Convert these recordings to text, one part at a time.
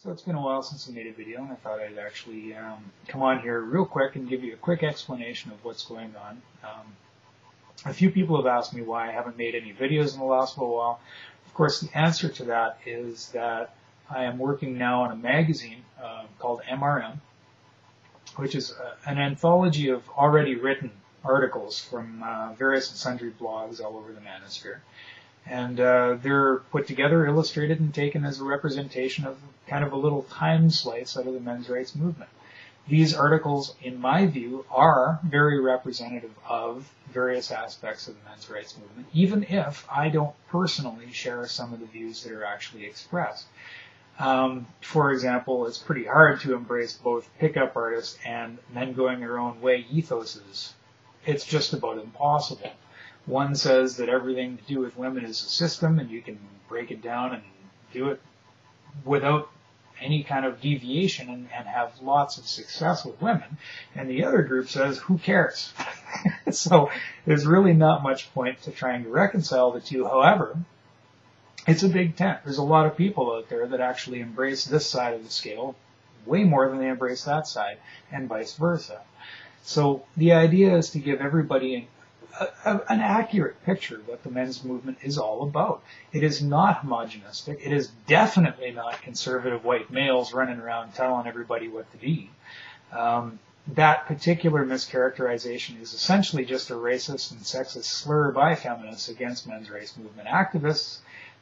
So it's been a while since I made a video, and I thought I'd actually come on here real quick and give you a quick explanation of what's going on. A few people have asked me why I haven't made any videos in the last little while. Of course, the answer to that is that I am working now on a magazine called MRM, which is an anthology of already written articles from various and sundry blogs all over the manosphere. And they're put together, illustrated, and taken as a representation of kind of a little time slice out of the men's rights movement. These articles, in my view, are very representative of various aspects of the men's rights movement, even if I don't personally share some of the views that are actually expressed. For example, it's pretty hard to embrace both pickup artists and men going their own way ethoses. It's just about impossible. One says that everything to do with women is a system, and you can break it down and do it without any kind of deviation and have lots of success with women. And the other group says, who cares? So there's really not much point to trying to reconcile the two. However, it's a big tent. There's a lot of people out there that actually embrace this side of the scale way more than they embrace that side, and vice versa. So the idea is to give everybody an accurate picture of what the men's movement is all about. It is not homogenistic. It is definitely not conservative white males running around telling everybody what to be. That particular mischaracterization is essentially just a racist and sexist slur by feminists against men's rights movement activists,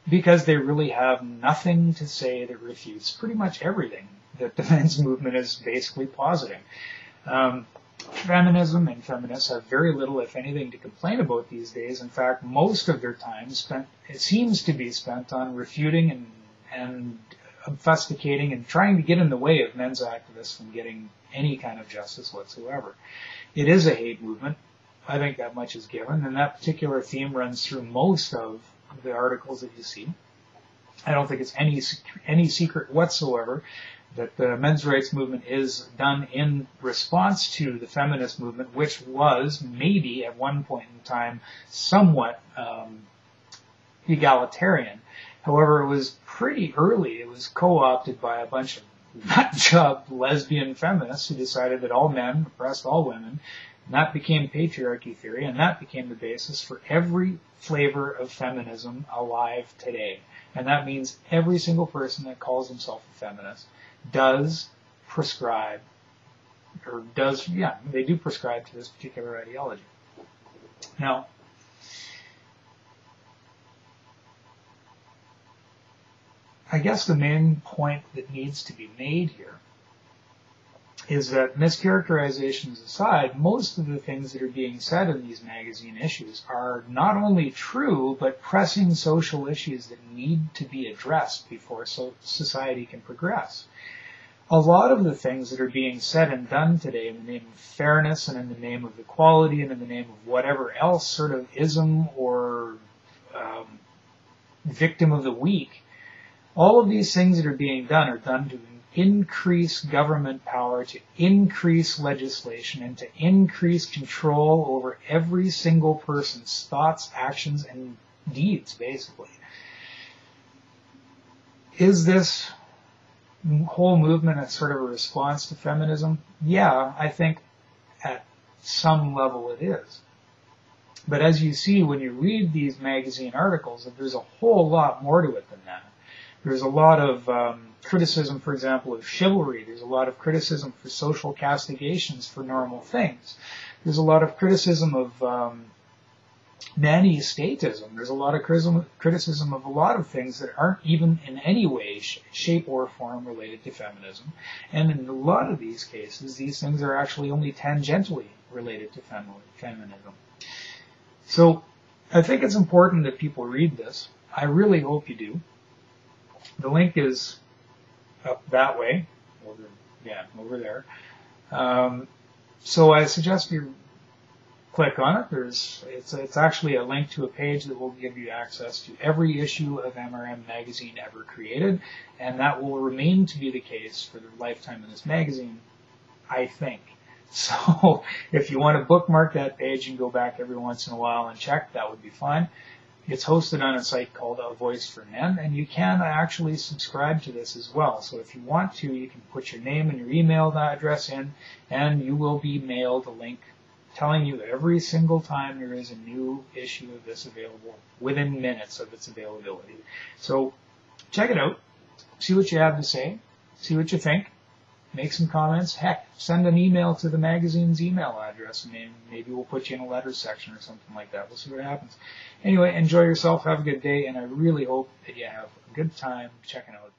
because they really have nothing to say that refutes pretty much everything that the men's movement is basically positing. Feminism and feminists have very little, if anything, to complain about these days. In fact, most of their time seems to be spent on refuting and obfuscating and trying to get in the way of men's activists from getting any kind of justice whatsoever. It is a hate movement. I think that much is given, and that particular theme runs through most of the articles that you see. I don't think it's any secret whatsoever that the men's rights movement is done in response to the feminist movement, which was maybe at one point in time somewhat egalitarian. However, it was pretty early. It was co-opted by a bunch of nut-job lesbian feminists who decided that all men oppressed all women, and that became patriarchy theory, and that became the basis for every flavor of feminism alive today. And that means every single person that calls himself a feminist does prescribe, or they do prescribe to this particular ideology. Now, I guess the main point that needs to be made here is that, mischaracterizations aside, most of the things that are being said in these magazine issues are not only true, but pressing social issues that need to be addressed before society can progress. A lot of the things that are being said and done today in the name of fairness and in the name of equality and in the name of whatever else sort of ism or victim of the weak, all of these things that are being done are done to increase government power, to increase legislation, and to increase control over every single person's thoughts, actions, and deeds, basically. Is this whole movement a sort of a response to feminism? Yeah, I think at some level it is. But as you see when you read these magazine articles, that there's a whole lot more to it than that. There's a lot of criticism, for example, of chivalry. There's a lot of criticism for social castigations for normal things. There's a lot of criticism of nanny statism. There's a lot of criticism of a lot of things that aren't even in any way, shape, or form related to feminism. And in a lot of these cases, these things are actually only tangentially related to feminism. So I think it's important that people read this. I really hope you do. The link is up that way, over there. So I suggest you click on it. It's actually a link to a page that will give you access to every issue of MRM magazine ever created, and that will remain to be the case for the lifetime of this magazine, I think. So if you want to bookmark that page and go back every once in a while and check, that would be fine. It's hosted on a site called A Voice for Men, and you can actually subscribe to this as well. So if you want to, you can put your name and your email address in, and you will be mailed a link telling you every single time there is a new issue of this available within minutes of its availability. So check it out, see what you have to say, see what you think, make some comments. Heck, send an email to the magazine's email address, and maybe we'll put you in a letters section or something like that. We'll see what happens. Anyway, enjoy yourself, have a good day, and I really hope that you have a good time checking out